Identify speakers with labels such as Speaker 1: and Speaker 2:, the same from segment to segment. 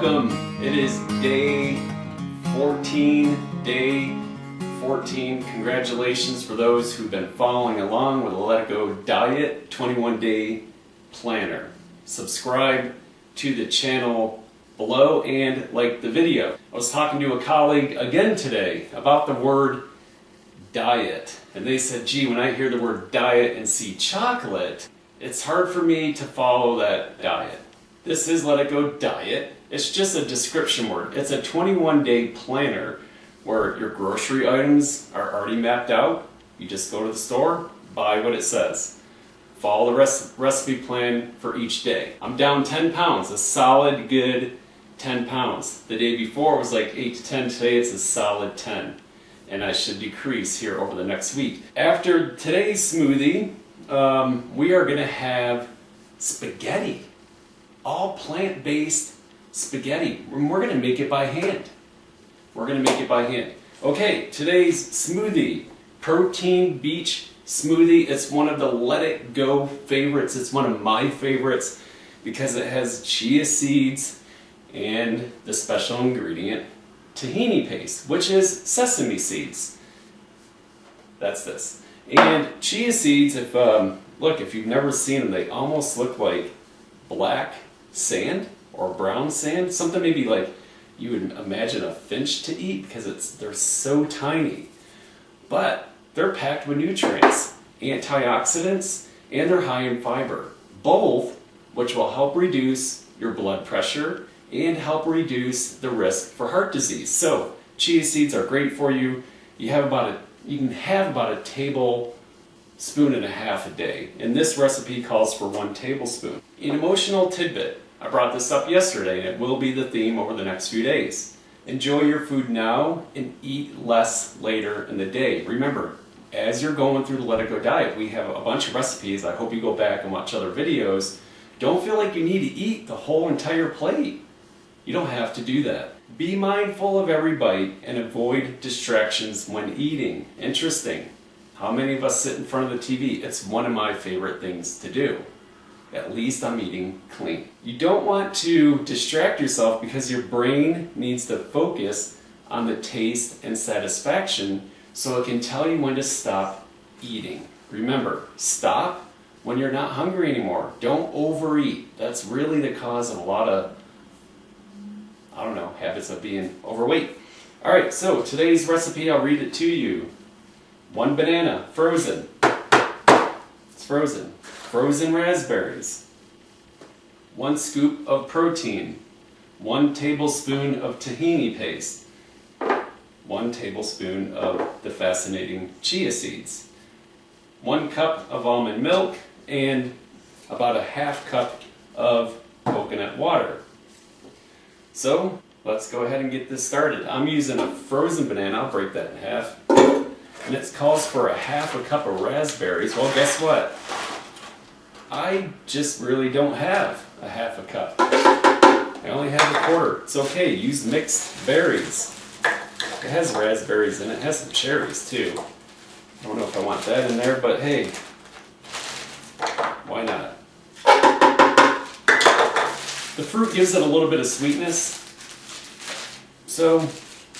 Speaker 1: welcome. It is day 14. Congratulations for those who've been following along with the Let It Go Diet 21-day planner. Subscribe to the channel below and like the video. I was talking to a colleague again today about the word diet, and they said, gee, when I hear the word diet and see chocolate, it's hard for me to follow that diet. This is Let It Go Diet. It's just a description word. It's a 21-day planner where your grocery items are already mapped out. You just go to the store, buy what it says. Follow the recipe plan for each day. I'm down 10 pounds, a solid good 10 pounds. The day before it was like 8 to 10, today it's a solid 10. And I should decrease here over the next week. After today's smoothie, we are gonna have spaghetti. All plant-based spaghetti. We're gonna make it by hand. Okay, today's smoothie, protein beach smoothie. It's one of the Let It Go favorites. It's one of my favorites because it has chia seeds and the special ingredient tahini paste, which is sesame seeds. That's this. And chia seeds, if you've never seen them, they almost look like black sand or brown sand, something maybe like you would imagine a finch to eat because they're so tiny. But they're packed with nutrients, antioxidants, and they're high in fiber, both which will help reduce your blood pressure and help reduce the risk for heart disease. So chia seeds are great for you. You can have about a tablespoon and a half a day, and this recipe calls for 1 tablespoon. An emotional tidbit. I brought this up yesterday, and it will be the theme over the next few days. Enjoy your food now and eat less later in the day. Remember, as you're going through the Let It Go diet, we have a bunch of recipes. I hope you go back and watch other videos. Don't feel like you need to eat the whole entire plate. You don't have to do that. Be mindful of every bite and avoid distractions when eating. Interesting. How many of us sit in front of the TV? It's one of my favorite things to do. At least I'm eating clean. You don't want to distract yourself because your brain needs to focus on the taste and satisfaction so it can tell you when to stop eating. Remember, stop when you're not hungry anymore. Don't overeat. That's really the cause of a lot of, habits of being overweight. Alright, so today's recipe, I'll read it to you. 1 banana, frozen. It's frozen. Frozen raspberries. 1 scoop of protein. 1 tablespoon of tahini paste. 1 tablespoon of the fascinating chia seeds. 1 cup of almond milk and about a ½ cup of coconut water. So let's go ahead and get this started. I'm using a frozen banana. I'll break that in half. And it calls for a ½ cup of raspberries. Well, guess what? I just really don't have a ½ cup. I only have a quarter. It's okay, use mixed berries. It has raspberries in it. It has some cherries too. I don't know if I want that in there, but hey, why not? The fruit gives it a little bit of sweetness, so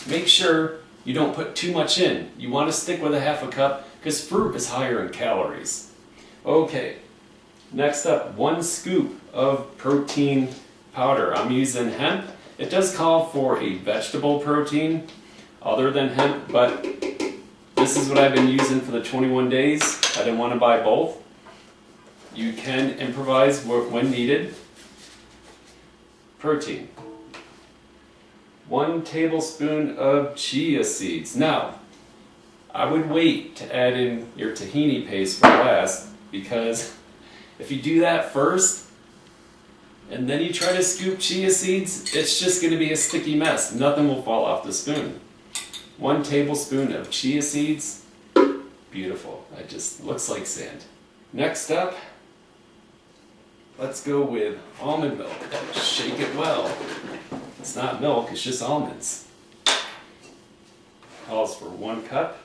Speaker 1: make sure you don't put too much in. You want to stick with a ½ cup because fruit is higher in calories. Okay. Next up, 1 scoop of protein powder. I'm using hemp. It does call for a vegetable protein other than hemp, but this is what I've been using for the 21 days. I didn't want to buy both. You can improvise when needed. Protein. 1 tablespoon of chia seeds. Now, I would wait to add in your tahini paste for last because if you do that first, and then you try to scoop chia seeds, it's just going to be a sticky mess. Nothing will fall off the spoon. 1 tablespoon of chia seeds. Beautiful. It just looks like sand. Next up, let's go with almond milk. Shake it well. It's not milk, it's just almonds. Calls for 1 cup.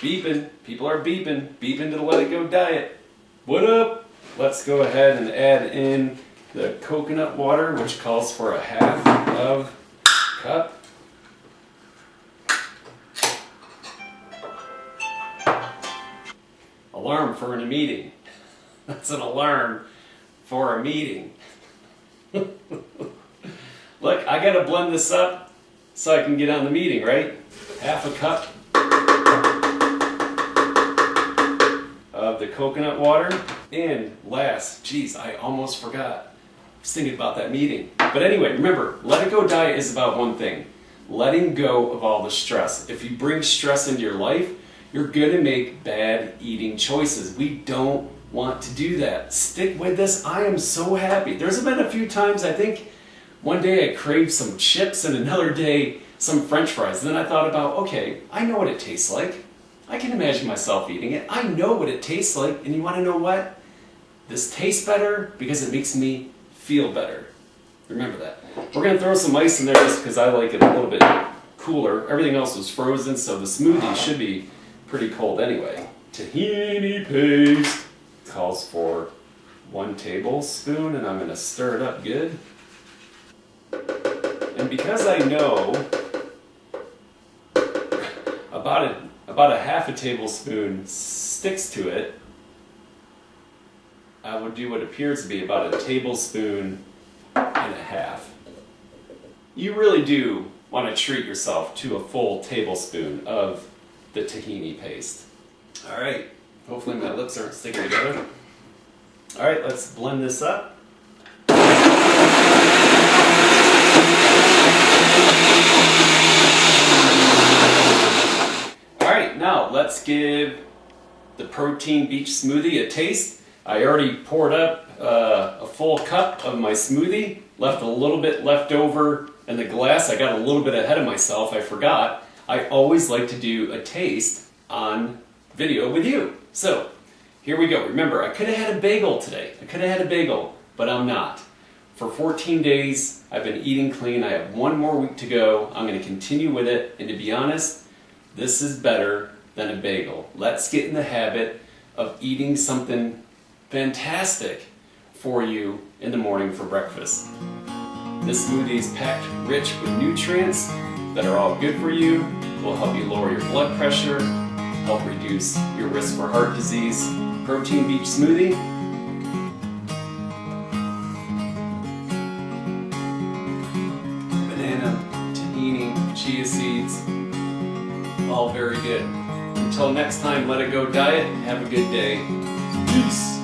Speaker 1: Beeping. People are beeping. Beeping to the Let It Go diet. What up? let's go ahead and add in the coconut water, which calls for a half of cup. Alarm for a meeting. That's an alarm for a meeting. Look, I gotta blend this up so I can get on the meeting, right? Half a cup of the coconut water. And last, geez, I almost forgot. I was thinking about that meeting. But anyway, remember, Let It Go diet is about one thing. Letting go of all the stress. If you bring stress into your life, you're gonna make bad eating choices. We don't want to do that. Stick with this. I am so happy. There's been a few times, I think, one day I craved some chips and another day some French fries. And then I thought about, okay, I know what it tastes like. I can imagine myself eating it. I know what it tastes like. And you want to know what? This tastes better because it makes me feel better. Remember that. We're going to throw some ice in there just because I like it a little bit cooler. Everything else was frozen, so the smoothie should be pretty cold anyway. Tahini paste calls for 1 tablespoon, and I'm going to stir it up good. And because I know about a half a tablespoon sticks to it, I would do what appears to be about a tablespoon and a half. You really do want to treat yourself to a full tablespoon of the tahini paste. All right, hopefully my lips aren't sticking together. All right, let's blend this up. Now let's give the protein beach smoothie a taste. I already poured up a full cup of my smoothie, left a little bit left over in the glass. I got a little bit ahead of myself, I forgot. I always like to do a taste on video with you. So here we go. Remember, I could have had a bagel today. I could have had a bagel, but I'm not. For 14 days, I've been eating clean. I have 1 more week to go. I'm going to continue with it, and to be honest, this is better than a bagel. Let's get in the habit of eating something fantastic for you in the morning for breakfast. This smoothie is packed rich with nutrients that are all good for you, will help you lower your blood pressure, help reduce your risk for heart disease. Protein Beach Smoothie. Banana, tahini, chia seeds, all very good. Until next time, Let It Go diet. Have a good day. Peace.